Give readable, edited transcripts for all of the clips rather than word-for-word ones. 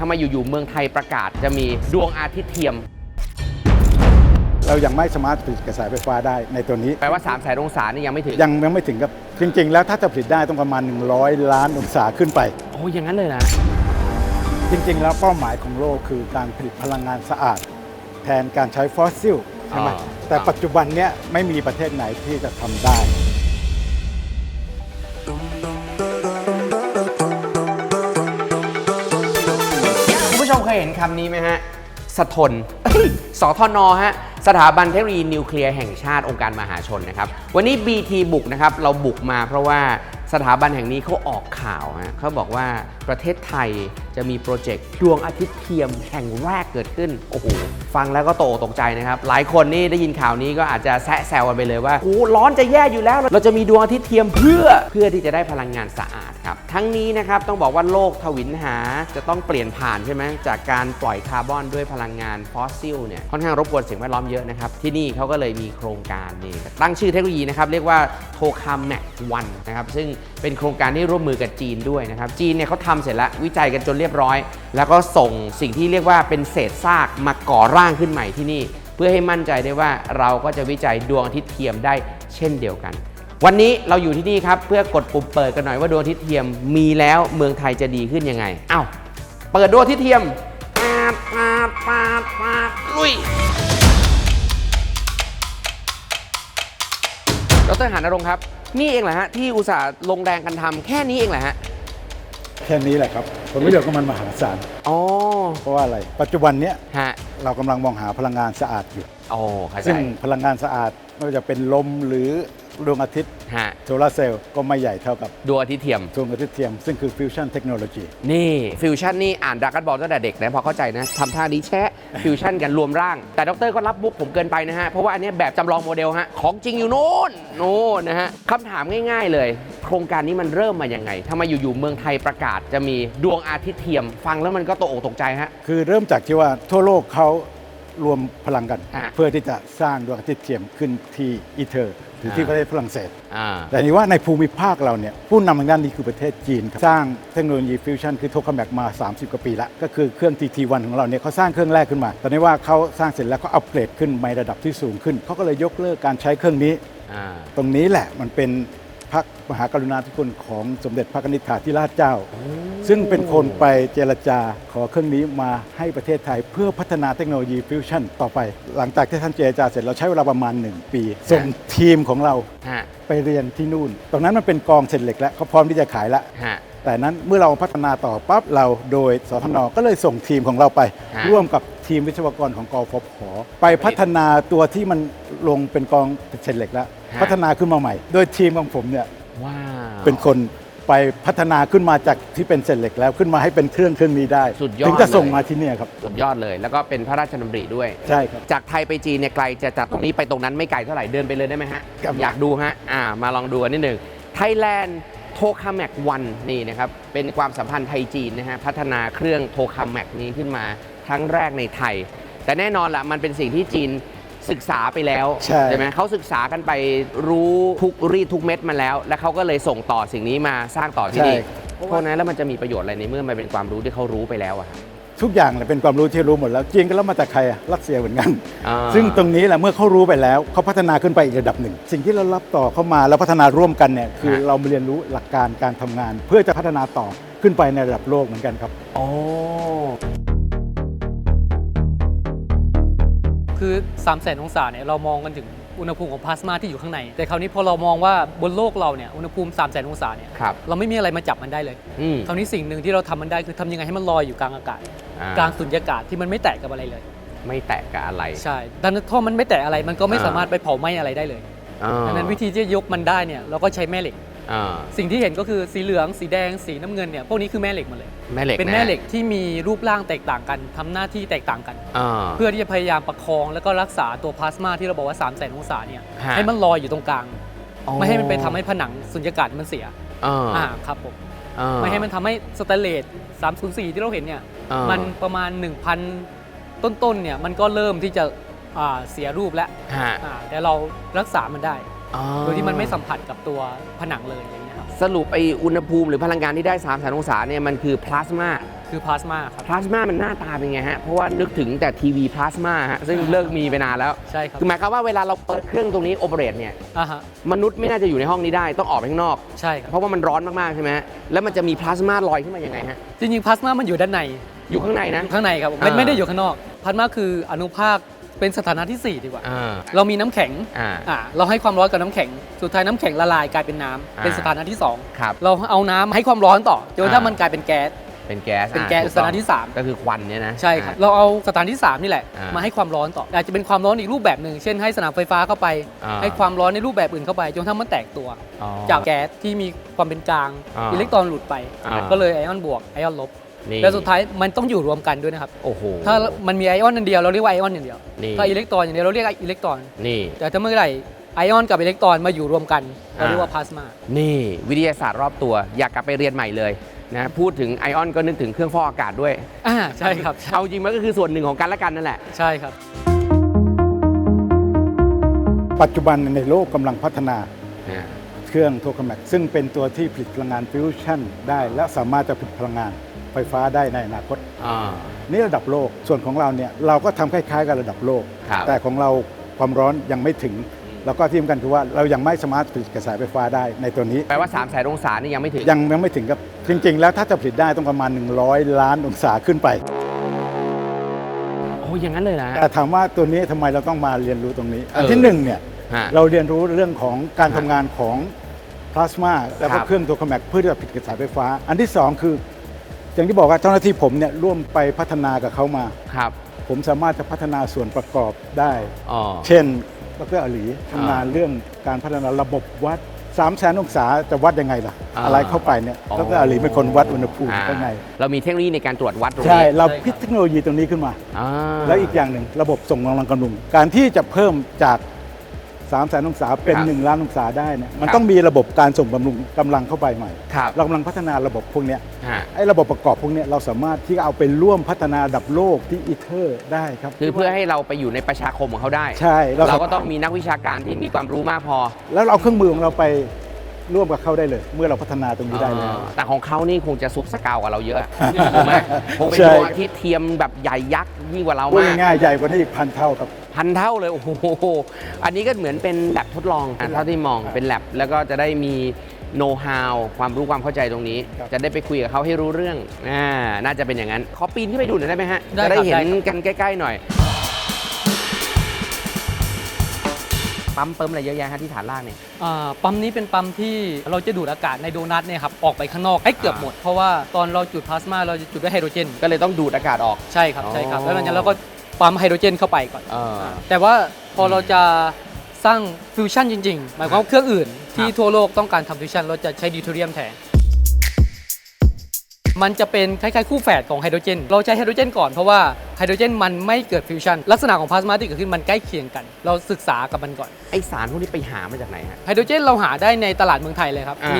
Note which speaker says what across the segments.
Speaker 1: ำไมอยู่ๆเมืองไทยประกาศจะมีดวงอาทิตย์เทียม
Speaker 2: เรายังไม่สามารถผลิตกระแสไฟฟ้าได้ในตัวนี้
Speaker 1: แปลว่า3แสนองศานี่ยังไม่ถึง
Speaker 2: ยังไม่ถึงครับจริงๆแล้วถ้าจะผลิตได้ต้องประมาณ100 ล้านองศาขึ้นไป
Speaker 1: โอ้อย่างนั้นเลยนะ
Speaker 2: จริงๆแล้วเป้าหมายของโลกคือการผลิตพลังงานสะอาดแทนการใช้ฟอสซิลใช่ไหมแต่ปัจจุบันเนี้ยไม่มีประเทศไหนที่จะทำได้
Speaker 1: คุณผู้ชมเคยเห็นคำนี้ไหมฮะสทนสทนฮะสถาบันเทคโนโลยีนิวเคลียร์แห่งชาติองค์การมหาชนนะครับวันนี้ BT บุกนะครับเราบุกมาเพราะว่าสถาบันแห่งนี้เขาออกข่าวฮะเขาบอกว่าประเทศไทยจะมีโปรเจกต์ดวงอาทิตย์เทียมแห่งแรกเกิดขึ้นโอ้โหฟังแล้วก็ตกใจนะครับหลายคนนี่ได้ยินข่าวนี้ก็อาจจะแซะแซวกันไปเลยว่าโอ้ร้อนจะแย่อยู่แล้วเราจะมีดวงอาทิตย์เทียมเพื่อที่จะได้พลังงานสะอาดครับทั้งนี้นะครับต้องบอกว่าโลกทวินหาจะต้องเปลี่ยนผ่านใช่ไหมจากการปล่อยคาร์บอนด้วยพลังงานฟอสซิลเนี่ยค่อนข้างรบกวนสิ่งแวดล้อมเยอะนะครับที่นี่เขาก็เลยมีโครงการนี่ตั้งชื่อเทคโนโลยีนะครับเรียกว่าโทคาแมกวันนะครับซึ่งเป็นโครงการที่ร่วมมือกับจีนด้วยนะครับจีนเนี่ยเขาทำเสร็จแล้ววิจัยกันจนเรียบร้อยแล้วก็ส่งสิ่งที่เรียกว่าเป็นเศษซากมาก่อร่างขึ้นใหม่ที่นี่เพื่อให้มั่นใจได้ว่าเราก็จะวิจัยดวงอาทิตย์เทียมได้เช่นเดียวกันวันนี้เราอยู่ที่นี่ครับเพื่อกดปุ่มเปิดกันหน่อยว่าดวงอาทิตย์เทียมมีแล้วเมืองไทยจะดีขึ้นยังไงอ้าวเปิดดวงอาทิตย์เทียมลุยดร.หานรงค์ครับนี่เองแหละฮะที่อุตส่าห์ลงแรงกันทำแค่นี้เองแหละฮะ
Speaker 2: แค่นี้แหละครับผลประโยชน์ของมันมหาศาลเพราะว่าอะไรปัจจุบันเนี้ยเรากำลังมองหาพลังงานสะอาดอยู่ซึ่งพลังงานสะอาดไม่ว่าจะเป็นลมหรือดวงอาทิตย์โซลาร์เซลล์ก็ไม่ใหญ่เท่ากับ
Speaker 1: ดวงอาทิตย์เทียม
Speaker 2: ซึ่งคือฟิวชั่นเทคโนโลยี
Speaker 1: นี่ฟิวชั่นนี่อ่านดราก้อนบอลตั้งแต่เด็กนะพอเข้าใจนะทำท่านี้แชะฟิวชั่นกันรวมร่างแต่ดร.ก็รับมุกผมเกินไปนะฮะเพราะว่าอันนี้แบบจำลองโมเดลฮะของจริงอยู่โน่นนะฮะคำถามง่ายๆเลยโครงการนี้มันเริ่มมาอย่างไงทำไมอยู่ๆเมืองไทยประกาศจะมีดวงอาทิตย์เทียมฟังแล้วมันก็ตกอกตกใจฮะ
Speaker 2: คือเริ่มจากที่ว่าทั่วโลกเขารวมพลังกันเพื่อที่จะสร้างดวงอาทิตย์เทียมขึ้นที่อีเทอร์หรือที่ประเทศฝรั่งเศสแต่นี่ว่าในภูมิภาคเราเนี่ยผู้นำทางด้านนี้คือประเทศจีนสร้างเทคโนโลยีฟิวชั่นคือโทคาแมกมา30 กว่าปีแล้วก็คือเครื่อง TT1 ของเราเนี่ยเขาสร้างเครื่องแรกขึ้นมาแต่นี่ว่าเขาสร้างเสร็จแล้วเขาอัปเกรดขึ้นในระดับที่สูงขึ้นเขาก็เลยยกเลิกการใช้เครื่องนี้ตรงนี้แหละมันเป็นพระมหากรุณาธิคุณของสมเด็จพระนิธิธิราชเจ้าซึ่งเป็นคนไปเจรจาขอเครื่องนี้มาให้ประเทศไทยเพื่อพัฒนาเทคโนโลยีฟิวชั่นต่อไปหลังจากที่ท่านเจรจาเสร็จเราใช้เวลาประมาณ1 ปีส่งทีมของเราไปเรียนที่นู่นตรงนั้นมันเป็นกองเศษเหล็กแล้วเขาพร้อมที่จะขายแล้วแต่นั้นเมื่อเราพัฒนาต่อปั๊บเราโดยสทน.ก็เลยส่งทีมของเราไปร่วมกับทีมวิศวกรของกฟผ.ไปพัฒนาตัวที่มันลงเป็นกองเศษเหล็กแล้วพัฒนาขึ้นมาใหม่โดยทีมของผมเนี่ยเป็นคนไปพัฒนาขึ้นมาจากที่เป็นเศษเหล็กแล้วขึ้นมาให้เป็นเครื่องนี้ได้ถึงจะส่งมาที่นี่ครับ
Speaker 1: สุดยอดเลยแล้วก็เป็นพระราชดำริด้วย
Speaker 2: ใช่ครับ
Speaker 1: จากไทยไปจีนเนี่ยไกลจะจากตรงนี้ไปตรงนั้นไม่ไกลเท่าไหร่เดินไปเลยได้ไหมฮะอยากดูฮะมาลองดูกันนิดหนึ่งไทยแลนด์โทคาแมกวันนี่นะครับเป็นความสัมพันธ์ไทยจีนนะฮะพัฒนาเครื่องโทคาแมกนี้ขึ้นมาครั้งแรกในไทยแต่แน่นอนละมันเป็นสิ่งที่จีนศึกษาไปแล้วใช่ไหมเขาศึกษากันไปรู้ทุกรีดทุกเม็ดมาแล้วแล้วเขาก็เลยส่งต่อสิ่งนี้มาสร้างต่อที่นี่เพราะนั้นแล้วมันจะมีประโยชน์อะไรในเมื่อมันเป็นความรู้ที่เขารู้ไปแล้วอะ
Speaker 2: ทุกอย่างเลยเป็นความรู้ที่รู้หมดแล้วจีนก็แล้วมาจากใครรัสเซียเหมือนกันซึ่งตรงนี้แหละเมื่อเขารู้ไปแล้วเขาพัฒนาขึ้นไปอีกระดับหนึ่งสิ่งที่เรารับต่อเข้ามาแล้วพัฒนาร่วมกันเนี่ยคือเรามาเรียนรู้หลักการการทำงานเพื่อจะพัฒนาต่อขึ้นไปในระดับโลกเหมือนกันครับ
Speaker 3: คือ300,000 องศาเนี่ยเรามองกันถึงอุณหภูมิของพลาสมาที่อยู่ข้างในแต่คราวนี้พอเรามองว่าบนโลกเราเนี่ยอุณหภูมิ300,000 องศาเนี่ยเราไม่มีอะไรมาจับมันได้เลยคราวนี้สิ่งหนึ่งที่เราทำมันได้คือทำยังไงให้มันลอยอยู่กลางอากาศกลางสุญญากาศที่มันไม่แตะกับอะไรเลย
Speaker 1: ไม่แตะกับอะไร
Speaker 3: ใช่ดังนั้นถ้ามันไม่แตะอะไรมันก็ไม่สามารถไปเผาไหม้อะไรได้เลยดังนั้นวิธีที่จะยกมันได้เนี่ยเราก็ใช้แม่เหล็กสิ่งที่เห็นก็คือสีเหลืองสีแดงสีน้ำเงินเนี่ยพวกนี้คือแม่เหล็กหมดเลยเป็นแม่เหล็กที่มีรูปร่างแตกต่างกันทำหน้าที่แตกต่างกันเพื่อที่จะพยายามประคองแล้วก็รักษาตัวพลาสมาที่เราบอกว่า300,000 องศาเนี่ยให้มันลอยอยู่ตรงกลางไม่ให้มันไปทำให้ผนังสุญญากาศมันเสียครับผมไม่ให้มันทำให้สแตนเลส304ที่เราเห็นเนี่ยมันประมาณ 1,000 ต้นๆเนี่ยมันก็เริ่มที่จะเสียรูปแล้วแต่เรารักษามันได้โดยที่มันไม่สัมผัสกับตัวผนังเลยอะไรเงี้ยครับ
Speaker 1: สรุปไออุณหภูมิหรือพลังงานที่ได้300,000 องศาเนี่ยมันคือพลาสมา
Speaker 3: คือพลาสมาครับ
Speaker 1: พลาสมามันหน้าตาเป็นไงฮะ เพราะว่านึกถึงแต่ทีวีพลาสมาฮะซึ่งเลิกมีไปนานแล้ว
Speaker 3: ใช่ครับ
Speaker 1: คือหมายความว่าเวลาเราเปิดเครื่องตรงนี้โอเปเรตเนี่ย
Speaker 3: ฮะ
Speaker 1: มนุษย์ไม่น่าจะอยู่ในห้องนี้ได้ต้องออกไปข้างนอก
Speaker 3: ใช่ครับ
Speaker 1: เพราะว่ามันร้อนมากๆใช่ไหมฮะแล้วมันจะมีพลาสมาลอยขึ้นมายังไงฮะ
Speaker 3: จริงๆพลาสมามันอยู่ด้านใน
Speaker 1: อยู่ข้างในนะ
Speaker 3: ข้างในครับไม่ได้อยู่ข้างนอกพลาสมาคืออนุภาคเป็นสถานะที่ 4 ดีกว่า เรามีน้ำแข็ง เราให้ความร้อนกับน้ำแข็งสุดท้ายน้ำแข็งละลายกลายเป็นน้ำเป็นสถานะที่
Speaker 1: ครับ
Speaker 3: 2เราเอาน้ำให้ความร้อนต่อจนถ้ามันกลายเป็นแก๊ส
Speaker 1: เป็นแก๊ส
Speaker 3: เป็นแก๊ส
Speaker 1: ถู
Speaker 3: สถานะที่ 3
Speaker 1: ก็คือควันเนี่ยนะ
Speaker 3: ใช่ครับเราเอาสถานที่ 3 นี่แหละ
Speaker 1: อ่าม
Speaker 3: มาให้ความร้อนต่ออาจจะเป็นความร้อนอีกรูปแบบหนึ่งเช่นให้สนามไฟฟ้าเข้าไป ให้ความร้อนในรูปแบบอื่นเข้าไปจนถ้ามันแตกตัว
Speaker 1: อ๋อ
Speaker 3: จากแก๊สที่มีความเป็นกลาง อิเล็กตรอนหลุดไป ก็เลยไอออนบวกไอออนลบ
Speaker 1: นี่
Speaker 3: แล้วสุดท้ายมันต้องอยู่รวมกันด้วยนะครับ
Speaker 1: โอ้โห
Speaker 3: ถ้ามันมีไอออนอันเดียวเราเรียกว่าไอออนอย่างเดียว
Speaker 1: นี่
Speaker 3: ถ้าอิเล็กตรอนอย่างเดียวเราเรียกอิเล็กตรอน
Speaker 1: นี่
Speaker 3: แต่ถ้าเมื่อไหร่ไอออนกับอิเล็กตรอนมาอยู่รวมกันเราเรียกว่าพลาสมา
Speaker 1: นี่วิทยาศาสตร์รอบตัวอยากกลับไปเรียนใหม่เลยนะพูดถึงไอออนก็นึกถึงเครื่องฟอกอากาศด้วย
Speaker 3: ใช่ครับ
Speaker 1: เอาจริงมันก็คือส่วนหนึ่งของกันและกันนั่นแหละ
Speaker 3: ใช่ครับ
Speaker 2: ปัจจุบันในโลกกำลังพัฒนาเครื่องโทคาแมกซึ่งเป็นตัวที่ผลิตพลังงานฟิวชั่นได้และสามารถจะผลิตพลังงานไฟฟ้าได้ในอนาคตนี่ระดับโลกส่วนของเราเนี่ยเราก็ทำคล้ายๆกับระดับโลก แต่ของเราความร้อนยังไม่ถึง แล้วก็ที่สำคัญคือว่าเรายังไม่สามารถผลิตกระแสไฟฟ้าได้ในตัวนี้
Speaker 1: แปลว่า3 แสนองศานี่ยังไม่ถึง
Speaker 2: ยังไม่ถึงครับจริงๆ แล้วถ้าจะผลิตได้ต้องประมาณ100 ล้านองศาขึ้นไป
Speaker 1: โอ้อย่างนั้นเลยนะ
Speaker 2: แต่ถามว่าตัวนี้ทำไมเราต้องมาเรียนรู้ตรงนี้ อันที่หนึ่งเนี่ย
Speaker 1: ฮะ
Speaker 2: เราเรียนรู้เรื่องของการทำงานของพลาสมาแล้ว
Speaker 1: ค
Speaker 2: ก็
Speaker 1: รับ
Speaker 2: เครื่องโทคาแมกเพื่อที่จะผลิตกระแสไฟฟ้า อันที่สองคืออย่างที่บอกว่าเจ้าหน้าที่ผมเนี่ยร่วมไปพัฒนากับเขามา
Speaker 1: ครับ
Speaker 2: ผมสามารถจะพัฒนาส่วนประกอบได้
Speaker 1: อ๋อ
Speaker 2: เช่นดรอลีทำงานเรื่องการพัฒนาระบบวัด300,000 องศาจะวัดยังไงล่ะ อะไรเข้าไปเนี่ยดรอลีเป็นคนวัดอุณหภูมิข้างใน
Speaker 1: เรามีเทคโนโลยีในการตรวจวัดตรงนี้
Speaker 2: ใช่เราพิจเทคโนโลยีตรงนี้ขึ้นมา
Speaker 1: อ่า
Speaker 2: แล้วอีกอย่างหนึ่งระบบส่งกำลังกำลังการที่จะเพิ่มจาก300,000 องศาเป็น
Speaker 1: ครับ
Speaker 2: 1 ล้านองศาได้เนี่ยมัน
Speaker 1: ครับ
Speaker 2: ต้องมีระบบการส่งบำรุงกำลังเข้าไปใหม่
Speaker 1: ครับ
Speaker 2: เรากำลังพัฒนาระบบพวกเนี้ย
Speaker 1: ฮะ
Speaker 2: ไอ้ระบบประกอบพวกเนี้ยเราสามารถที่จะเอาไปร่วมพัฒนาระดับโลกที่อีเทอร์ได้ครับ
Speaker 1: คือเพื่อให้เราไปอยู่ในประชาคมของเขาได้
Speaker 2: ใช่
Speaker 1: เราก็ต้องมีนักวิชาการที่มีความรู้มากพอ
Speaker 2: แล้วเราเอาเครื่องมือของเราไปร่วมกับเขาได้เลย เมื่อเราพัฒนาตรงนี้ได้แล้ว
Speaker 1: แต่ของเขานี่คงจะซุปสกาวกว่าเราเยอะถูกไหมคงเป็น
Speaker 2: ใช่
Speaker 1: ดวงอาทิตย์เทียมแบบใหญ่ยักษ์ยิ่งกว่าเรา
Speaker 2: พูด
Speaker 1: มาก
Speaker 2: ง่ายๆใหญ่กว่านี้อีก1,000 เท่าครับ
Speaker 1: 1,000 เท่าเลย โอ้โห อันนี้ก็เหมือนเป็นแลบทดลองเท่าที่มองเป็นแลบแล้วก็จะได้มีโน้ตฮาวความรู้ความเข้าใจตรงนี้
Speaker 2: ครับ
Speaker 1: จะได้ไปคุยกับเขาให้รู้เรื่องน่าจะเป็นอย่างนั้น ขอปีนขึ้นไปดูหน่อยได้ไหมฮะ
Speaker 3: ได้
Speaker 1: จะได้
Speaker 3: ครับ
Speaker 1: เห็น
Speaker 3: ได้ครับ
Speaker 1: กันใกล้ๆหน่อย ปั๊มเปิมอะไรเยอะแยะฮะที่ฐานล่างเนี่ย
Speaker 3: ปั๊มนี้เป็นปั๊มที่เราจะดูดอากาศในโดนัทเนี่ยครับออกไปข้างนอกให้เกือบหมด เพราะว่าตอนเราจุดพลาสมาเราจะจุดด้วยไฮโดรเจน
Speaker 1: ก็เลยต้องดูดอากาศออก
Speaker 3: ใช่ครับใช่ครับ
Speaker 1: อ๋อ
Speaker 3: แล้วหลังจากนั้นเราก็ปั๊มไฮโดรเจนเข้าไปก่อน
Speaker 1: เออ
Speaker 3: แต่ว่าพอเราจะสร้างฟิวชั่นจริงๆ หมายความว่าเครื่องอื่นที่ทั่วโลกต้องการทำฟิวชั่นเราจะใช้ดิวเทอเรียมแทน มันจะเป็นคล้ายๆคู่แฝดของไฮโดรเจน เราใช้ไฮโดรเจนก่อนเพราะว่าไฮโดรเจนมันไม่เกิดฟิวชั่น ลักษณะของพลาสมาที่เกิดขึ้นมันใกล้เคียงกัน เราศึกษากับมันก่อน
Speaker 1: ไอสารพวกนี้ไปหามาจากไหนฮะ
Speaker 3: ไฮโดรเจนเราหาได้ในตลาดเมืองไทยเลยครับ
Speaker 1: มี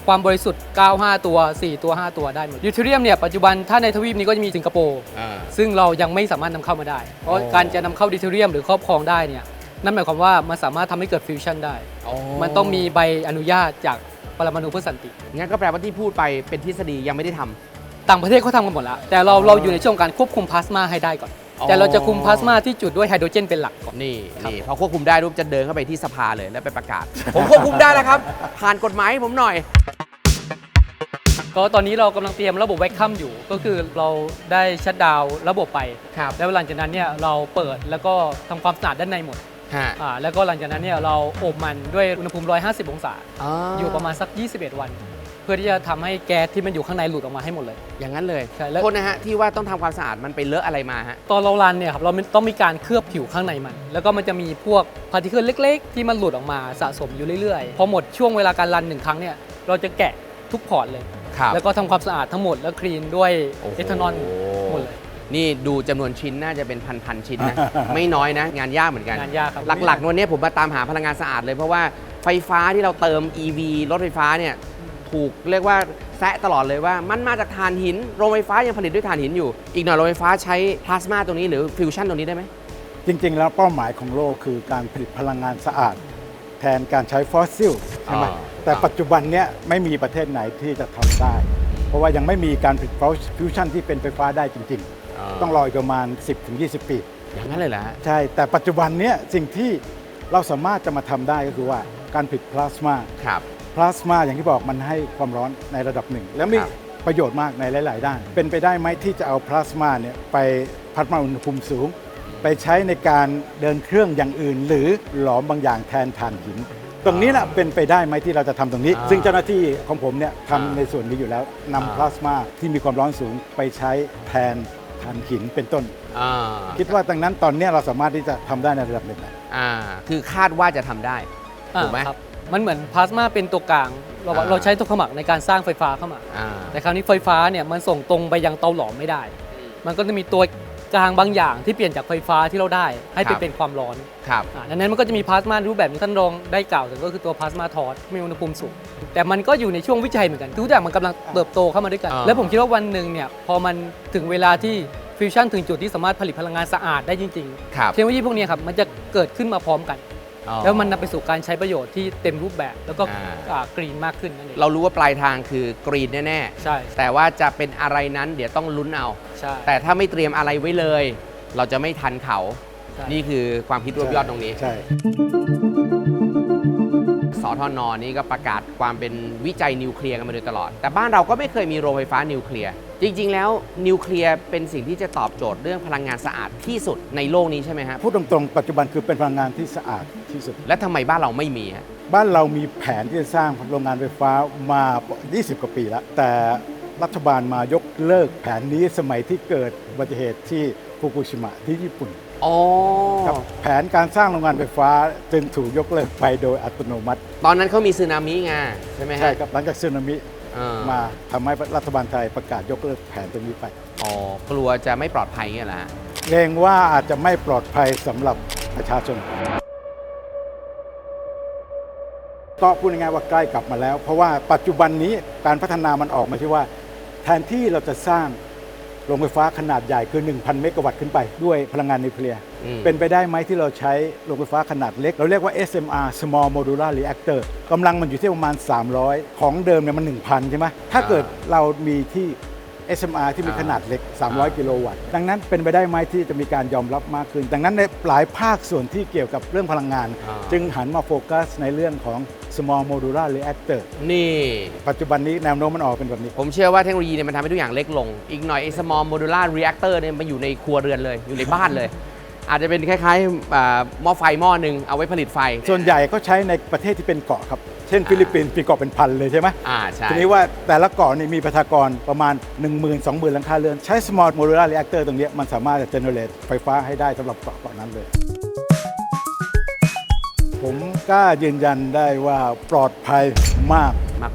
Speaker 3: ความบริสุทธิ์ 95 ตัว 4 ตัว 5 ตัวได้หมดดิวเทอเรียมเนี่ยปัจจุบันถ้าในทวีปนี้ก็จะมีสิงคโปร์ ซึ่งเรายังไม่สามารถนำเข้ามาได้ เพราะ
Speaker 1: อ๋อ
Speaker 3: การจะนำเข้าดิวเทอเรียมหรือครอบครองได้เนี่ยนั่นหมายความว่ามันสามารถทำให้เกิดฟิวชั่นได้ มันต้องมีใบอนุญาตจากปรมาณูเพื่อสันติ
Speaker 1: งั้นก็แปลว่าที่พูดไปเป็นทฤษฎียังไม่ได้ทำ
Speaker 3: ต่างประเทศเขาทำกันหมดแล้ว แต่เราอยู่ในช่วงการควบคุมพลาสมาให้ได้ก่อน
Speaker 1: อ๋อ
Speaker 3: แต่เราจะคุมพลาสมาที่จุดด้วยไฮโดรเจนเป็นหลักก่อน
Speaker 1: นี่พอควบคุมได้รูปจะเดินเข้าไปที่สภาเลยแล้วไปประกาศ ผมควบคุมได้แล้วครับ ผ่านกฎหมายให้ผมหน่อย
Speaker 3: ก็ตอนนี้เรากำลังเตรียมระบบแวคคัมอยู่ ก็คือเราได้ชัตดาวน์ระบบไป
Speaker 1: ครับ
Speaker 3: แล้วหลังจากนั้นเนี่ยเราเปิดแล้วก็ทำความสะอาดด้านในหมด
Speaker 1: ฮะ
Speaker 3: แล้วก็หลังจากนั้นเนี่ยเราอบมันด้วยอุณหภูมิ 150 องศา อยู่ประมาณสัก 21 วัน เพื่อที่จะทำให้แก๊สที่มันอยู่ข้างในหลุดออกมาให้หมดเลย
Speaker 1: อย่างนั้นเลย
Speaker 3: ใช่แล้ว
Speaker 1: โทษนะฮะที่ว่าต้องทำความสะอาดมันไปเลอะอะไรมาฮะ
Speaker 3: ตอนเรารันเนี่ยครับเราต้องมีการเคลือบผิวข้างในมัน แล้วก็มันจะมีพวกพาร์ติเคิลเล็ก ๆ ที่มันหลุดออกมาสะสมอยู่เรื่อยๆ พอหมดช่วงเวลาการรัน1 ครั้งเนี่ยเราจะแกะทุกพอร์ตเลย
Speaker 1: ครับ
Speaker 3: แล้วก็ทำความสะอาดทั้งหมดแล้วคลีนด้วย
Speaker 1: โอ้โห
Speaker 3: เอทานอลหมดเลย
Speaker 1: นี่ดูจำนวนชิ้นน่าจะเป็นพันๆชิ้นนะ ไม่น้อยนะ งานยากเหมือนกัน
Speaker 3: งานยากครับ
Speaker 1: หลักๆวันนี้ผมมาตามหาพลังงานสะอาดเลยเพราะว่าไฟฟ้าที่เราเติม EV รถไฟฟ้าเนี่ยถูกเรียกว่าแซะตลอดเลยว่ามันมาจากถ่านหินโรงไฟฟ้ายังผลิตด้วยถ่านหินอยู่ อีกหน่อยโรงไฟฟ้าใช้พลาสมาตรงนี้หรือฟิวชั่นตรงนี้ได้ไหม
Speaker 2: จริงๆ แล้วเป้าหมายของโลกคือการผลิตพลังงานสะอาด แทนการใช้ฟอสซิลใช่ไหม
Speaker 1: อ่า
Speaker 2: แต่ปัจจุบันเนี้ยไม่มีประเทศไหนที่จะทำได้ เพราะว่ายังไม่มีการผลิตฟิวชั่นที่เป็นไฟฟ้าได้จริงๆ ต้องรออีกประมาณ 10-20 ปี
Speaker 1: อย่างนั้นเลยเหรอฮะ
Speaker 2: ใช่ แต่ปัจจุบันเนี้ยสิ่งที่เราสามารถจะมาทำได้ก็คือว่าการผลิตพลาสมา
Speaker 1: ครับ
Speaker 2: พลาสมาอย่างที่บอกมันให้ความร้อนในระดับหนึ่ง แล้วมี
Speaker 1: ครับ
Speaker 2: ประโยชน์มากในหลาย ๆ ด้าน เป็นไปได้ไหมที่จะเอาพลาสมาเนี่ยไปพัดมาอุณหภูมิสูง ไปใช้ในการเดินเครื่องอย่างอื่น หรือหลอมบางอย่างแทนถ่านหิน ตรงนี้แหละเป็นไปได้ไหมที่เราจะทำตรงนี้ ซึ่งเจ้าหน้าที่ของผมเนี่ยทำในส่วนนี้อยู่แล้วนำพลาสมาที่มีความร้อนสูงไปใช้แทนถ่านหินเป็นต้น
Speaker 1: อ่า
Speaker 2: คิดว่าดังนั้นตอนนี้เราสามารถที่จะทำได้ในระดับหนึ่งแล้ว
Speaker 1: คือคาดว่าจะทำได้ ถูกไหม
Speaker 3: ครับมันเหมือนพลาสมาเป็นตัวกลางเราใช้ตัวขมักในการสร้างไฟฟ้าเข้ามา แต่คราวนี้ไฟฟ้าเนี่ยมันส่งตรงไปยังเตาหลอมไม่ได้ มันก็จะมีตัวกลางบางอย่างที่เปลี่ยนจากไฟฟ้าที่เราได้ให้ไปเป็นความร้อน
Speaker 1: ครับ
Speaker 3: ดังนั้นมันก็จะมีพลาสมารูปแบบที่ท่านรองได้กล่าวถึงก็คือตัวพลาสมาทอร์ชมีอุณหภูมิสูงแต่มันก็อยู่ในช่วงวิจัยเหมือนกันทุกอย่างมันกำลังเติบโตเข้ามาด้วยกัน และผมคิดว่าวันหนึ่งเนี่ยพอมันถึงเวลาที่ฟิวชั่นถึงจุดที่สามารถผลิตพลังงานสะอาดได้จริง
Speaker 1: ครับ
Speaker 3: ๆเทคโนโลยีพวกนี้ครับมันจะเกิดขึ้นมาพร้อมกัน
Speaker 1: อ๋อ
Speaker 3: แล้วมันนำไปสู่การใช้ประโยชน์ที่เต็มรูปแบบแล้วก็ กรีนมากขึ้นนั่นเอง
Speaker 1: เรารู้ว่าปลายทางคือกรีนแน่
Speaker 3: ใช่
Speaker 1: ๆ แต่ว่าจะเป็นอะไรนั้นเดี๋ยวต้องลุ้นเอา
Speaker 3: ใช่
Speaker 1: แต่ถ้าไม่เตรียมอะไรไว้เลย เราจะไม่ทันเขา
Speaker 3: ใช่
Speaker 1: นี่คือความคิดรวบยอดตรงนี้
Speaker 2: ใช่
Speaker 1: สทนนี่ก็ประกาศความเป็นวิจัยนิวเคลียร์กันมาโดยตลอด แต่บ้านเราก็ไม่เคยมีโรงไฟฟ้านิวเคลียร์ จริง ๆ แล้วนิวเคลียร์เป็นสิ่งที่จะตอบโจทย์เรื่องพลังงานสะอาดที่สุดในโลกนี้ใช่ไหมครับ
Speaker 2: พูดตรงๆ ปัจจุบันคือเป็นพลังงานที่สะอาดที่สุด
Speaker 1: และทำไมบ้านเราไม่มีฮะ
Speaker 2: บ้านเรามีแผนที่จะสร้างโรงงานไฟฟ้ามา 20 กว่าปีแล้ว แต่รัฐบาลมายกเลิกแผนนี้สมัยที่เกิดอุบัติเหตุที่ฟุกุชิมะที่ญี่ปุ่น
Speaker 1: อ๋อ
Speaker 2: ครับแผนการสร้างโรงงานไฟฟ้าจึงถูกยกเลิกไปโดยอัตโนมัติ
Speaker 1: ตอนนั้นเขามีสึนามิไงใช่ไหมฮะ
Speaker 2: ใช่ครับหลังจากสึนามิ
Speaker 1: อ่าม
Speaker 2: มาทำให้รัฐบาลไทยประกาศยกเลิกแผนตรงนี้ไป
Speaker 1: อ๋อกลัวจะไม่ปลอดภัยเงี้ยเหรอฮะ
Speaker 2: เกรงว่าอาจจะไม่ปลอดภัยสำหรับประชาชน ก็พูดง่ายๆว่าใกล้กลับมาแล้ว เพราะว่าปัจจุบันนี้การพัฒนามันออกมาที่ว่า แทนที่เราจะสร้างโรงไฟฟ้าขนาดใหญ่คือ 1,000 เมกะวัตต์ขึ้นไปด้วยพลังงานนิวเคลียร์ เป็นไปได้ไหมที่เราใช้โรงไฟฟ้าขนาดเล็ก เราเรียกว่า SMR Small Modular Reactor กำลังมันอยู่ที่ประมาณ 300 ของเดิมเนี่ยมัน 1,000 ใช่ไหมถ้าเกิดเรามีที่ SMR ที่มีขนาดเล็ก 300 กิโลวัตต์ ดังนั้นเป็นไปได้ไหมที่จะมีการยอมรับมากขึ้น ดังนั้นในหลายภาคส่วนที่เกี่ยวกับเรื่องพลังงาน จึงหันมาโฟกัสในเรื่องของ Small Modular Reactor
Speaker 1: นี่
Speaker 2: ปัจจุบันนี้แนวโน้มมันออกเป็นแบบนี้
Speaker 1: ผมเชื่อว่าเทคโนโลยีเนี่ยมันทำให้ทุกอย่างเล็กลง อีกหน่อยไอ้ small modular reactor เนี่ยมันอยู่ในครัวเรือนเลย อยู่ในบ้านเลย อาจจะเป็นคล้ายๆหม้อไฟหม้อหนึ่งเอาไว้ผลิตไฟ
Speaker 2: ส่วนใหญ่ก็ใช้ในประเทศที่เป็นเกาะครับ เช่นฟิลิปปินส์มีเกาะเป็นพันเลยใช่ไหม
Speaker 1: ใช่
Speaker 2: ทีนี้ว่าแต่ละเกาะนี่มีประชากรประมาณ 10,000-20,000 หลังคาเรือน ใช้ Small Modular Reactor ตรงเนี้ยมันสามารถจะ generate ไฟฟ้าให้ได้สำหรับเกาะนั้นเลย ผมกล้ายืนยันได้ว่าปลอดภัยมาก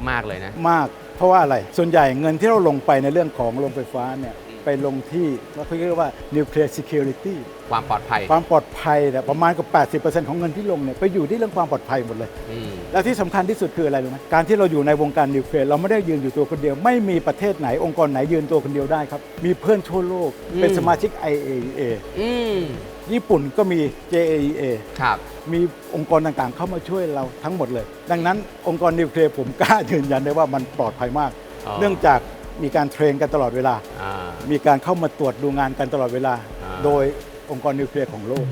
Speaker 1: มาก ๆ เลยนะ
Speaker 2: มาก เพราะว่าอะไร ส่วนใหญ่เงินที่เราลงไปในเรื่องของโรงไฟฟ้าเนี่ยไปลงที่เขาเรียกว่า nuclear security
Speaker 1: ความปลอดภัย
Speaker 2: ความปลอดภัยเนี่ยประมาณกับ 80% ของเงินที่ลงเนี่ยไปอยู่ที่เรื่องความปลอดภัยหมดเลย และที่สำคัญที่สุดคืออะไรรู้ไหมการที่เราอยู่ในวงการนิวเคลียร์เราไม่ได้ยืนอยู่ตัวคนเดียว ไม่มีประเทศไหนองค์กรไหนยืนตัวคนเดียวได้ครับ มีเพื่อนทั่วโลกเป็นสมาชิก IAEA ญี่ปุ่นก็มี JAEA
Speaker 1: ครับ
Speaker 2: มีองค์กรต่างๆเข้ามาช่วยเราทั้งหมดเลย ดังนั้นองค์กรนิวเคลียร์ผมกล้ายืนยันได้ว่ามันปลอดภัยมาก เนื่องจากมีการเทรนกันตลอดเวลา มีการเข้ามาตรวจดูงานกันตลอดเวลา โดยองค์กรนิวเคลียร์ของโลก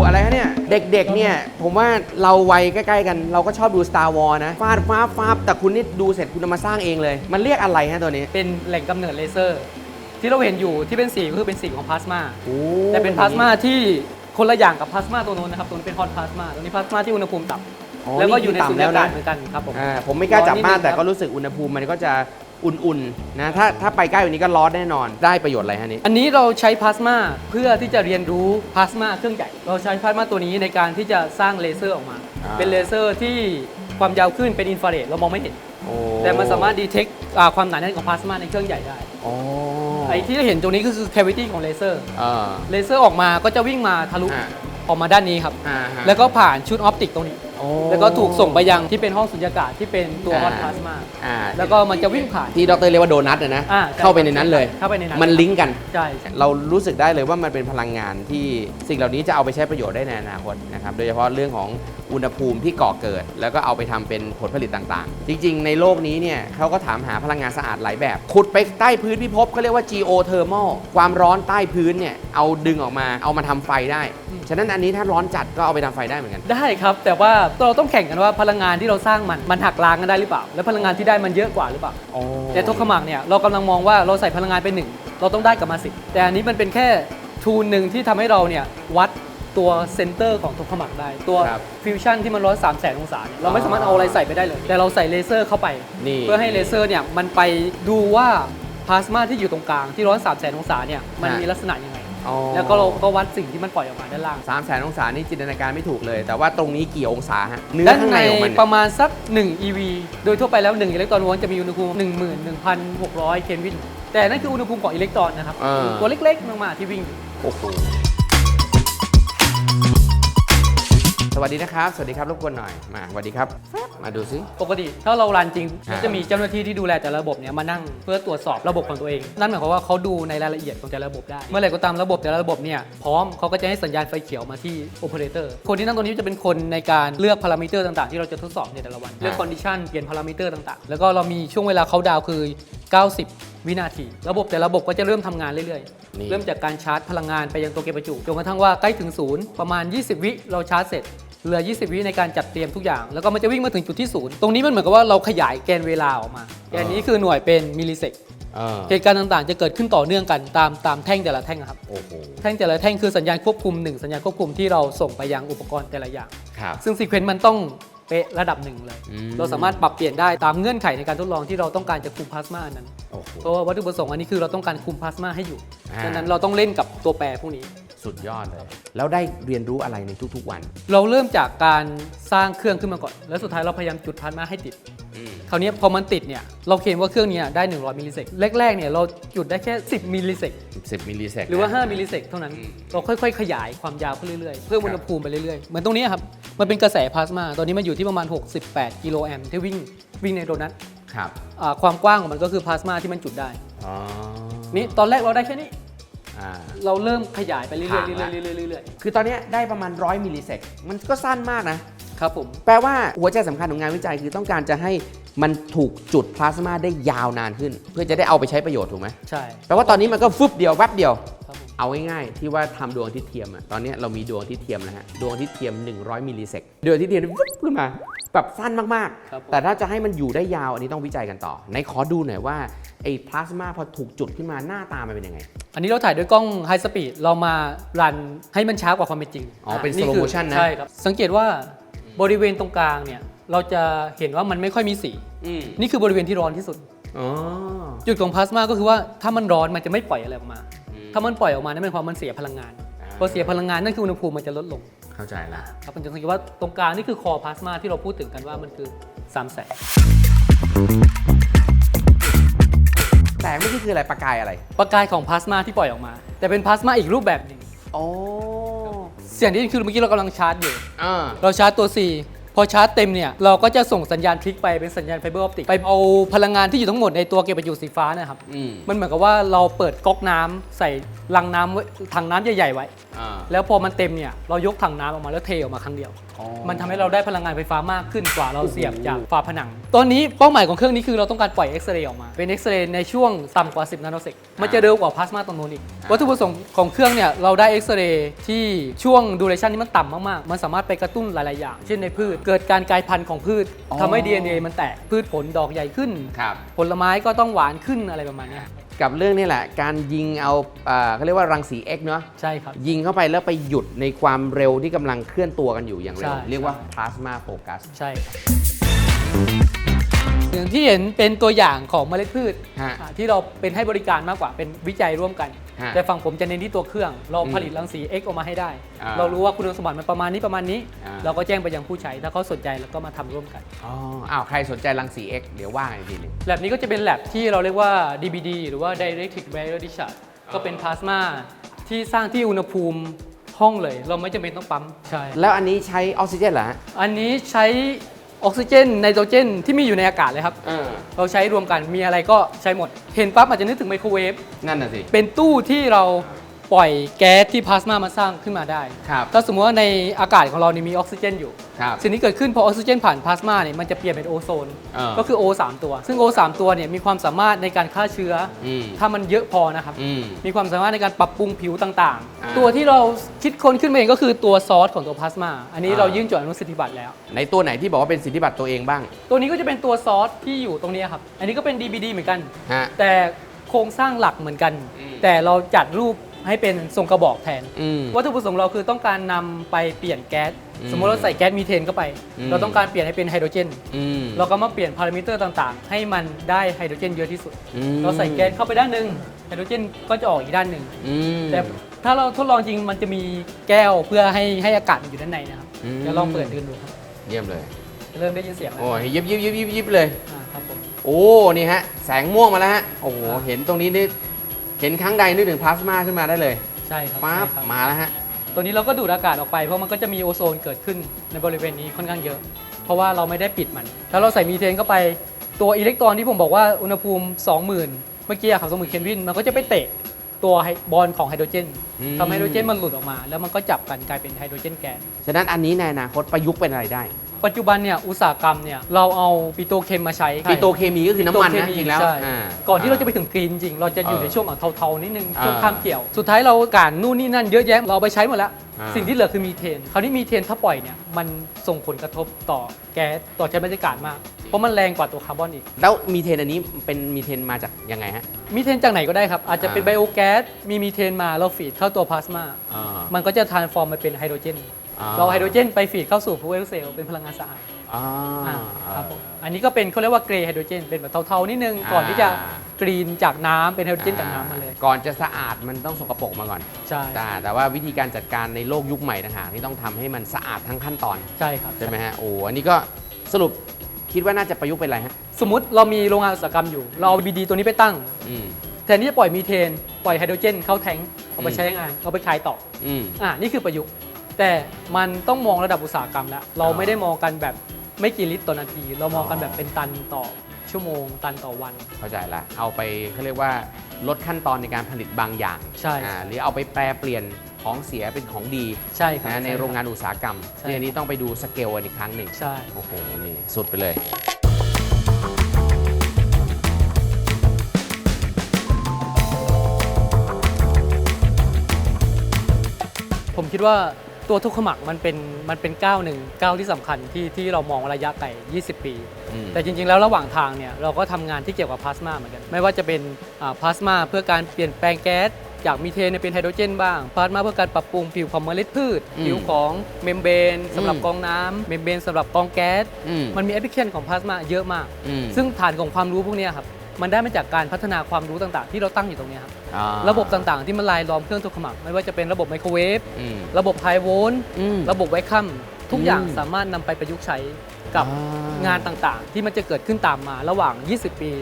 Speaker 1: อะไรฮะเนี่ย เด็กๆ เนี่ย ผมว่าเราวัยใกล้ๆกัน เราก็ชอบดู Star Wars นะ ฟาบแต่คุณนี่ดูเสร็จคุณเอามาสร้างเองเลย มันเรียกอะไรฮะตัวนี้
Speaker 3: เป็นแหล่งกำเนิดเลเซอร์ ที่เราเห็นอยู่ที่เป็นสีก็คือเป็นสีของพลาสมาแต่เป็นพลาสมาที่คนละอย่างกับพลาสมาตัวโน้นนะครับตัวนี้เป็นฮอตพลาสมาตัวนี้พลาสมาที่อุณหภูมิต่ำแล้วก็อยู่ในสุญญากาศเหมือนกันครับผม
Speaker 1: ผมไม่กล้าจับมากแต่ก็รู้สึกอุณหภูมิมันก็จะอุ่นๆนะถ้าไปใกล้กว่านี้ก็ร้อนแน่นอนได้ประโยชน์อะไรฮะนี้
Speaker 3: อันนี้เราใช้พลาสมาเพื่อที่จะเรียนรู้พลาสมาเครื่องใหญ่เราใช้พลาสมาตัวนี้ในการที่จะสร้างเลเซอร์ออกมา เป็นเลเซอร์ที่ความยาวขึ้นเป็นอินฟราเรดเรามองไม่เห็นแต่มันสามารถดีเทคความหนาแน่นของพลาสมาในเครื่องใหญ่ได้ไอ้ที่เราเห็นตรงนี้ก็คือ cavity ของเลเซอร์เลเซอร์ออกมาก็จะวิ่งมาทะลุออกมาด้านนี้ครับแล้วก็ผ่านชุดออปติกตรงนี้ แล้วก็ถูกส่งไปยังที่เป็นห้องสุญญากาศที่เป็นตัวฮอตพลาสมาแล้วก็มันจะวิ่งผ่าน
Speaker 1: ที่ดรเรียกว่าโดนัทนะเข้าไปในนั้นเลยมันลิงก์กัน
Speaker 3: ใช่เ
Speaker 1: รารู้สึกได้เลยว่ามันเป็นพลังงานที่สิ่งเหล่านี้จะเอาไปใช้ประโยชน์ได้ในอนาคตนะครับโดยเฉพาะเรื่องของอุณหภูมิที่ก่อเกิดแล้วก็เอาไปทำเป็นผลผลิตต่างๆจริงๆในโลกนี้เนี่ยเขาก็ถามหาพลังงานสะอาดหลายแบบขุดไปใต้พื้นพิภพเขาเรียกว่า geothermal ความร้อนใต้พื้นเนี่ยเอาดึงออกมาเอามาทำไฟได้ฉะนั้นอันนี้ถ้าร้อนจัดก็เอาไปทำไฟได้เหมือนกัน
Speaker 3: ได้ครับแต่ว่าเราต้องแข่งกันว่าพลังงานที่เราสร้างมันหักล้างกันได้หรือเปล่าและพลังงานที่ได้มันเยอะกว่าหรือเปล่าแต่โทคามักเนี่ยเรากำลังมองว่าเราใส่พลังงานไป1เราต้องได้กลับมา10แต่อันนี้มันเป็นแค่ทูลหนึ่งที่ทำให้เราเนี่ยวัดตัวเซนเตอร์ของโทคามักได้ตัวฟิวชั่นที่มัน103,000 องศาเนี่ยเราไม่สามารถเอาอะไรใส่ไปได้เลยแต่เราใส่เลเซอร์เข้าไปเพื่อให้เลเซอร์เนี่ยมันไปดูว่าพลาสมาที่อยู่ตรงกลางที่103,000 องศาเนี่ยมันมีลักษณะยังไงแล้วก็เราก็วัดสิ่งที่มันปล่อยออกมาด้านล่าง
Speaker 1: 300,000 องศานี่จินตนาการไม่ถูกเลยแต่ว่าตรงนี้กี่องศาฮะ
Speaker 3: เนื้อข้างในของมันประมาณสัก1 EV โดยทั่วไปแล้ว1อิเล็กตรอนโวลต์จะมีอุณหภูมิ 11,600 เคลวินแต่นั่นคืออุณหภูมิของอิเล็กตรอนนะครับตัวเล็กๆมากๆที่วิ่ง
Speaker 1: โอ้โหสวัสดีนะครับสวัสดีครับรบกวนหน่อยมาสวัสดีครับมาดูซิป
Speaker 3: กติถ้าเรารันจริงจะมีเจ้าหน้าที่ที่ดูแลแต่ละระบบเนี่ยมานั่งเพื่อตรวจสอบระบบของตัวเองนั่นหมายความว่าเขาดูในรายละเอียดของแต่ละระบบได้เมื่อไหร่ก็ตามระบบแต่ละระบบเนี่ยพร้อมเขาก็จะให้สัญญาณไฟเขียวมาที่โอเปอเรเตอร์คนที่นั่งตัวนี้จะเป็นคนในการเลือกพารามิเตอร์ต่างๆที่เราจะทดสอบในแต่ละวันเลือกคอนดิชันเปลี่ยนพารามิเตอร์ต่างๆแล้วก็เรามีช่วงเวลาเขาดาวคือ90 วินาทีระบบแต่ละระบบก็จะเริ่มทำงานเรื่อยๆเริ่มจากการชาร์จพลังงานไปยังตัวเก็บประจุจนกระทั่งว่าใกล้ถึงศูนย์ประมาณ20 วิเราชาร์จเสร็จเหลือ20 วิในการจัดเตรียมทุกอย่างแล้วก็มันจะวิ่งมาถึงจุดที่ศูนย์ตรงนี้มันเหมือนกับว่าเราขยายแกนเวลาออกมาแกนนี้คือหน่วยเป็นมิลลิเซกเหตุการณ์ต่างๆจะเกิดขึ้นต่อเนื่องกันตามแท่งแต่ละแท่งครับแท่งแต่ละแท่งคือสัญญาณควบคุม1สัญญาณควบคุมที่เราส่งไปยังอุปกรณ์แต่ละอย่างซึ่งซีเควนต์มันต้องเป๊ะระดับหนึ่งเลยเราสามารถปรับเปลี่ยนได้ตามเงื่อนไขในการทดลองที่เราต้องการจะคุมพลาสมาอันนั้นเพราะว่าวัตถุประสงค์อันนี้คือเราต้องการคุมพลาสมาให้อยู่ดังนั้นเราต้องเล่นกับตัวแปรพวกนี้
Speaker 1: สุดยอดเลยแล้วได้เรียนรู้อะไรในทุกๆวันเ
Speaker 3: ราเริ่มจากการสร้างเครื่องขึ้นมาก่อนแล้วสุดท้ายเราพยายามจุดพลาสมาให้ติดคราวนี้พอมันติดเนี่ยเราเคลมว่าเครื่องนี้ได้100 มิลลิเซกแรกๆเนี่ยเราจุดได้แค่10 มิลลิเซก
Speaker 1: 10 มิลลิเซก
Speaker 3: หรือว่า5 มิลลิเซกเท่านั้นเราค่อยๆขยายความยาวขึ้นเรื่อยๆเพิ่มอุณหภูมิไปเรื่อยๆเหมือนตรงนี้ครับมันเป็นกระแสพลาสมาตอนนี้มันอยู่ที่ประมาณ68 กิโลแอมป์ที่วิ่งในโดนัทความกว้างของมันก็คือพลาสมาที่มันจุดได้นี่ตอนแรกเราได้แค่นี้เราเริ่มขยายไปเรื่อย
Speaker 1: ๆคือตอนนี้ได้ประมาณ100 มิลลิเซกมันก็สั้นมากนะครับ
Speaker 3: ผม
Speaker 1: แปลว่าหัวใจสำคัญของงานวิจัยคือต้องการจะให้มันถูกจุดพลาสมาได้ยาวนานขึ้นเพื่อจะได้เอาไปใช้ประโยชน์ถูกไหม
Speaker 3: ใช่แ
Speaker 1: ปลว่าตอนนี้มันก็ฟึบเดียวแวบเดียวเอาง่ายๆที่ว่าทำดวงอาทิตย์เทียมตอนนี้เรามีดวงอาทิตย์เทียมนะฮะดวงอาทิตย์เทียม100 มิลลิเซกดวงอาทิตย์เทียมฟึบขึ้นมาแบบสั้นมากๆแต่ถ้าจะให้มันอยู่ได้ยาวอันนี้ต้องวิจัยกันต่อในขอดูหน่อยว่าไอ้พลาสมาพอถูกจุดขึ้นมาหน้าตามันเป็นยังไงอ
Speaker 3: ันนี้เราถ่ายด้วยกล้องไฮสปีดเรามารันให้มันช้ากว่าความเป็นจริง
Speaker 1: เป็นสโลโมชั่นนะใ
Speaker 3: ช่ครับสังเกตว่าบริเวณตรงกลางเนี่ยเราจะเห็นว่ามันไม่ค่อยมีสีนี่คือบริเวณที่ร้อนที่สุดจุดของพลาสมาก็คือว่าถ้ามันร้อนมันจะไม่ปล่อยอะไรออกมาถ้ามันปล่อยออกมานั่นหมายความมันเสียพลังงานพอเสียพลังงานนั่นคืออุณหภูมิมันจะลดลงเ
Speaker 1: ข้าใจละค
Speaker 3: รับมันจะสังเกตว่าตรงกลางนี่คือคอพลาสมาที่เราพูดถึงกันว่ามันคือ3 แสงแ
Speaker 1: สงไม่ใช่คืออะไรประกายอะไรป
Speaker 3: ระกายของพลาสมาที่ปล่อยออกมาแต่เป็นพลาสมาอีกรูปแบบหนึ่งเสียงที่คือเมื่อกี้เรากำลังชาร์จอยู่เราชาร์จตัว C พอชาร์จเต็มเนี่ยเราก็จะส่งสัญญาณคลิกไปเป็นสัญญาณไฟเบอร์ออปติกไปเอาพลังงานที่อยู่ทั้งหมดในตัวเก็บประจุสีฟ้านะครับมันเหมือนกับว่าเราเปิดก๊อกน้ำใส่ลังน้ำไว้ถังน้ำใหญ่ๆไว้แล้วพอมันเต็มเนี่ยเรายกถังน้ำออกมาแล้วเทออกมาครั้งเดียวมันทำให้เราได้พลังงานไฟฟ้ามากขึ้นกว่าเราเสียบจากฝาผนังตอนนี้เป้าหมายของเครื่องนี้คือเราต้องการปล่อยเอ็กซเรย์ออกมาเป็นเอ็กซเรย์ในช่วงต่ำกว่า10 นาโนเซกมันจะเร็วกว่าพลาสมาตรงนู้นอีกวัตถุประสงค์ของเครื่องเนี่ยเราได้เอ็กซเรย์ที่ช่วงดูเรชั่นที่มันต่ำมากๆมันสามารถไปกระตุ้นหลายๆอย่างเช่นในพืชเกิดการกลายพันธุ์ของพืชทำให้ DNA มันแตกพืชผลดอกใหญ่ขึ้นผลไม้ก็ต้องหวานขึ้นอะไรประมาณนี้
Speaker 1: กับเรื่องนี้แหละการยิงเอาเขาเรียกว่ารังสี X เนาะ
Speaker 3: ใช่ครับย
Speaker 1: ิงเข้าไปแล้วไปหยุดในความเร็วที่กำลังเคลื่อนตัวกันอยู่อย่างเร็วเรียกว่า plasma focus
Speaker 3: ใช่อย่างที่เห็นเป็นตัวอย่างของเมล็ดพืชที่เราเป็นให้บริการมากกว่าเป็นวิจัยร่วมกันแต่ฝั่งผมจะเน้นที่ตัวเครื่องเราผลิตรังสี X ออกมาให้ได้เรารู้ว่าคุณสมบัติมันประมาณนี้เราก็แจ้งไปยังผู้ใช้ถ้าเขาสนใจแล้วก็มาทำร่วมกัน
Speaker 1: ใครสนใจรังสี X เดี๋ยวว่าอีกทีนึงแ
Speaker 3: ลบนี้ก็จะเป็นแลบที่เราเรียกว่า DBD หรือว่า Dielectric Barrier Discharge ก็เป็นพลาสมาที่สร้างที่อุณหภูมิ ห้องเลยเราไม่จำเป็นต้องปั๊มใช่
Speaker 1: แล้วอันนี้ใช้ออกซิเจนเหรอฮะ
Speaker 3: อันนี้ใช้ออกซิเจนไนโตรเจนที่มีอยู่ในอากาศเลยครับเราใช้รวมกันมีอะไรก็ใช้หมดเห็นปั๊บอาจจะนึกถึงไมโครเวฟ
Speaker 1: นั่นน่ะสิ
Speaker 3: เป็นตู้ที่เราปล่อยแก๊สที่พลาสมามาสร้างขึ้นมาได้
Speaker 1: ครับ
Speaker 3: ถ้าสมมติว่าในอากาศของเรานี่มีออกซิเจนอยู่
Speaker 1: ครับ
Speaker 3: สิ่งที่เกิดขึ้นพอออกซิเจนผ่านพลาสมาเนี่ยมันจะเปลี่ยนเป็นโอโซน ก็คือ O3 ตัว ซึ่ง O3 ตัวเนี่ยมีความสามารถในการฆ่าเชื้ออ
Speaker 1: ม
Speaker 3: ถ้ามันเยอะพอนะครับ
Speaker 1: ม
Speaker 3: มีความสามารถในการปรับปรุงผิวต่าง
Speaker 1: อ่า
Speaker 3: ๆ ตัวที่เราคิดค้นขึ้นมาเองก็คือตัวซอสของตัวพลาสมา อันนี้เรายื่นจดอนุสิทธิบัตรแล้ว
Speaker 1: ในตัวไหนที่บอกว่าเป็นสิทธิบัตรตัวเองบ้าง
Speaker 3: ตัวนี้ก็จะเป็นตัวซอสที่อยู่ตรงนี้ครับ อันนี้ก็เป็น DBD เหมือนกัน
Speaker 1: ฮะ
Speaker 3: แต่โครงสร้างหลักเหมือนกัน
Speaker 1: อืม
Speaker 3: แต่เราจัดรูปให้เป็นทรงกระบอกแทน
Speaker 1: อืม
Speaker 3: วัตถุประสงค์เราคือต้องการนำไปเปลี่ยนแก๊ส
Speaker 1: อืม
Speaker 3: สมมติเราใส่แก๊สมีเทนเข้าไป
Speaker 1: อืม
Speaker 3: เราต้องการเปลี่ยนให้เป็นไฮโดรเจน
Speaker 1: อืม
Speaker 3: เราก็มาเปลี่ยนพารามิเตอร์ต่างๆ ให้มันได้ไฮโดรเจนเยอะที่สุด
Speaker 1: อืม
Speaker 3: เราใส่แก๊สเข้าไปด้านหนึ่งไฮโดรเจนก็จะออกอีกด้านหนึ่ง
Speaker 1: อืม
Speaker 3: แต่ถ้าเราทดลองจริงมันจะมีแก้วเพื่อให้อากาศมันอยู่ด้านในนะครับ
Speaker 1: อืม
Speaker 3: เดี๋ยวลองเปิดดูครับ
Speaker 1: เยี่ยมเลย
Speaker 3: จะเริ่มได้ยินเสียงแล้ว
Speaker 1: โอ้ยยิบยิบยิบยิบยิบเลย
Speaker 3: ครับผม
Speaker 1: โอ้ นี่ฮะ แสงม่วงมาแล้วฮะ โอ้โห เห็นตรงนี้นี่ เห็นครั้งใดนึกถึงพลาสมาขึ้นมาได้เลย
Speaker 3: ใช่ครับ
Speaker 1: ปั๊บ
Speaker 3: ใช่ครับ
Speaker 1: มาแล้วฮะ
Speaker 3: ตัวนี้เราก็ดูดอากาศออกไปเพราะมันก็จะมีโอโซนเกิดขึ้นในบริเวณนี้ค่อนข้างเยอะ เพราะว่าเราไม่ได้ปิดมันถ้าเราใส่มีเทนเข้าไปตัวอิเล็กตรอนที่ผมบอกว่าอุณหภูมิ 20,000 เมื่อกี้ครับ20,000 เคลวินมันก็จะไปเตะตัวบอลของไฮโดรเจน
Speaker 1: อืม
Speaker 3: ทำให้ไฮโดรเจนมันหลุดออกมา แล้วมันก็จับกันกลายเป็นไฮโดรเจนแก๊ส
Speaker 1: ฉะนั้นอันนี้ในอนาคตประยุกต์เป็นอะไรได้
Speaker 3: ปัจจุบันเนี่ยอุตสาหกรรมเนี่ยเราเอาปิโตรเคมมาใช้
Speaker 1: ปิโตรเคมีก็คือน้ำมันนะ
Speaker 3: ปิ
Speaker 1: จ
Speaker 3: โตเค
Speaker 1: ริงๆแล้ว
Speaker 3: ใช่
Speaker 1: อ่า
Speaker 3: ก่อนที่เราจะไปถึงกรีนจริงเราจะอยู่
Speaker 1: เออ
Speaker 3: ในช่วงเทาๆนิดนึง
Speaker 1: เออ
Speaker 3: ช่วงข้ามเกี่ยว สุดท้ายเราการนู่นนี่นั่นเยอะแยะเราเอาไปใช้หมดแล้ว
Speaker 1: อ่า
Speaker 3: สิ่งที่เหลือคือมีเทนคราวนี้มีเทนถ้าปล่อยเนี่ยมันส่งผลกระทบต่อแก๊สต่อชั้นบรรยากาศมากเพราะมันแรงกว่าตัวคาร์บอนอีก
Speaker 1: แล้วมีเทนอันนี้เป็นมีเทนมาจากยังไงฮะ
Speaker 3: มีเทนจากไหนก็ได้ครับ อาจจะเป็น
Speaker 1: อ่า
Speaker 3: ไบโอแก๊สมีเทนมาเราฟีดเข้าตัวพลาสมา
Speaker 1: อ่า
Speaker 3: มันก็จะทรานส์ฟอร์มมาเป็นไฮโดรเจน
Speaker 1: อ่า
Speaker 3: เราไฮโดรเจนไปฟีดเข้าสู่ฟูเอลเซลล์เป็นพลังงานสะอาด
Speaker 1: อ่า
Speaker 3: ครับผมอันนี้ก็เป็นเขาเรียกว่าเกรย์ไฮโดรเจนเป็นแบบเทาๆนิดนึง
Speaker 1: อ่า
Speaker 3: ก่อนที่จะกรีนจากน้ำเป็นไฮโดรเจนจากน้ำมาเลย
Speaker 1: ก่อนจะสะอาดมันต้องสกปรกมาก่อน
Speaker 3: ใช่
Speaker 1: แต่ว่าวิธีการจัดการในโลกยุคใหม่ต่างหากที่ต้องทำให้มันสะอาดทั้งขั้นตอน
Speaker 3: ใช่ครับ
Speaker 1: ใช่ไหมฮะ โอ้ อันนี้ก็สรุปคิดว่าน่าจะประยุกต์เป็นอะไรฮะ
Speaker 3: สมมติเรามีโรงงานอุตสาหกรรมอยู่ เราเอา BD ตัวนี้ไปตั้ง
Speaker 1: อืม
Speaker 3: แทนที่จะปล่อยมีเทน ปล่อยไฮโดรเจนเข้าแทงค์เอาไป
Speaker 1: อืม
Speaker 3: ใช้งานเอาไปขายต่อ
Speaker 1: อืม
Speaker 3: นี่คือประยุกต์ แต่มันต้องมองระดับอุตสาหกรรมแล้ว เราไม่ได้มองกันแบบไม่กี่ลิตรต่อนาที เรามองกันแบบเป็นตันต่อชั่วโมง ตันต่อวัน
Speaker 1: เข้าใจละ เอาไปเขาเรียกว่าลดขั้นตอนในการผลิตบางอย่าง
Speaker 3: ใช่
Speaker 1: หรือเอาไปแปรเปลี่ยนของเสียเป็นของดี
Speaker 3: ใช่ครับ
Speaker 1: นะในโรงงานอุตสาหกรรม
Speaker 3: ใช่
Speaker 1: เนี่ยอันนี้ต้องไปดูสเกลกันอีกครั้งหนึ่ง
Speaker 3: ใช่
Speaker 1: โอ้โห นี่สุดไปเลย
Speaker 3: ผมคิดว่าตัวทุกขมักมันเป็นก้าวหนึ่งก้าวที่สำคัญที่เรามองระยะไกล 20 ปี
Speaker 1: อืม
Speaker 3: แต่จริงๆ แล้วระหว่างทางเนี่ยเราก็ทำงานที่เกี่ยวกับพลาสมาเหมือนกัน ไม่ว่าจะเป็นพลาสมาเพื่อการเปลี่ยนแปลงแก๊สจากมีเทนเป็นไฮโดรเจนบ้างพลาสมาเพื่อการปรับปรุงผิวของเมล็ดพืช ผิวของเมมเบรนสำหรับกรองน้ำเมมเบรนสำหรับกรองแก๊ส
Speaker 1: อืม
Speaker 3: มันมีแอปพลิเคชันของพลาสมาเยอะมาก
Speaker 1: อืม
Speaker 3: ซึ่งฐานของความรู้พวกเนี้ยครับมันได้มาจากการพัฒนาความรู้ต่างๆ ที่เราตั้งอยู่ตรงเนี้ยครับ
Speaker 1: อ่า
Speaker 3: ระบบต่างๆ ที่มันรายล้อมเครื่องทุกขมักไม่ว่าจะเป็นระบบไมโครเวฟ
Speaker 1: อืม
Speaker 3: ระบบไฮโวลต์
Speaker 1: อืม
Speaker 3: ระบบไวคัมทุกอย่าง
Speaker 1: อืม
Speaker 3: สามารถนำไปประยุกต์ใช้กับ
Speaker 1: อ่าง
Speaker 3: งานต่างๆ ที่มันจะเกิดขึ้นตามมาระหว่าง 20 ปี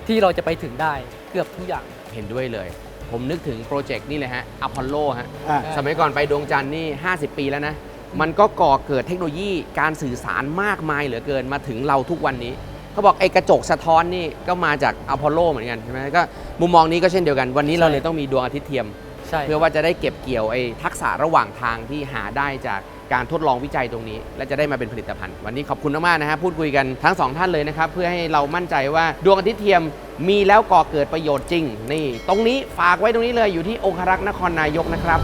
Speaker 3: ที่เราจะไปถึงได้เกือบทุกอย่าง
Speaker 1: เห็นด้วยเลย ผมนึกถึงโปรเจกต์นี่เลยฮะอพอลโลฮะ
Speaker 2: อ่า
Speaker 1: สมัยก่อนไปดวงจันทร์นี่ 50 ปีแล้วนะ มันก็ก่อเกิดเทคโนโลยีการสื่อสารมากมายเหลือเกินมาถึงเราทุกวันนี้ เขาบอกไอ้กระจกสะท้อนนี่ก็มาจากอพอลโลเหมือนกันใช่ไหมก็มุมมองนี้ก็เช่นเดียวกัน วันนี้เราเลยต้องมีดวงอาทิตย์เทียม
Speaker 3: ใช่
Speaker 1: เพื่อว่าจะได้เก็บเกี่ยวไอ้ทักษะระหว่างทางที่หาได้จากการทดลองวิจัยตรงนี้ และจะได้มาเป็นผลิตภัณฑ์ วันนี้ขอบคุณมากๆนะฮะพูดคุยกันทั้งสองท่านเลยนะครับ เพื่อให้เรามั่นใจว่าดวงอาทิตย์เทียมมีแล้วก่อเกิดประโยชน์จริงนี่ตรงนี้ฝากไว้ตรงนี้เลยอยู่ที่องครักษ์นครนายกนะครับ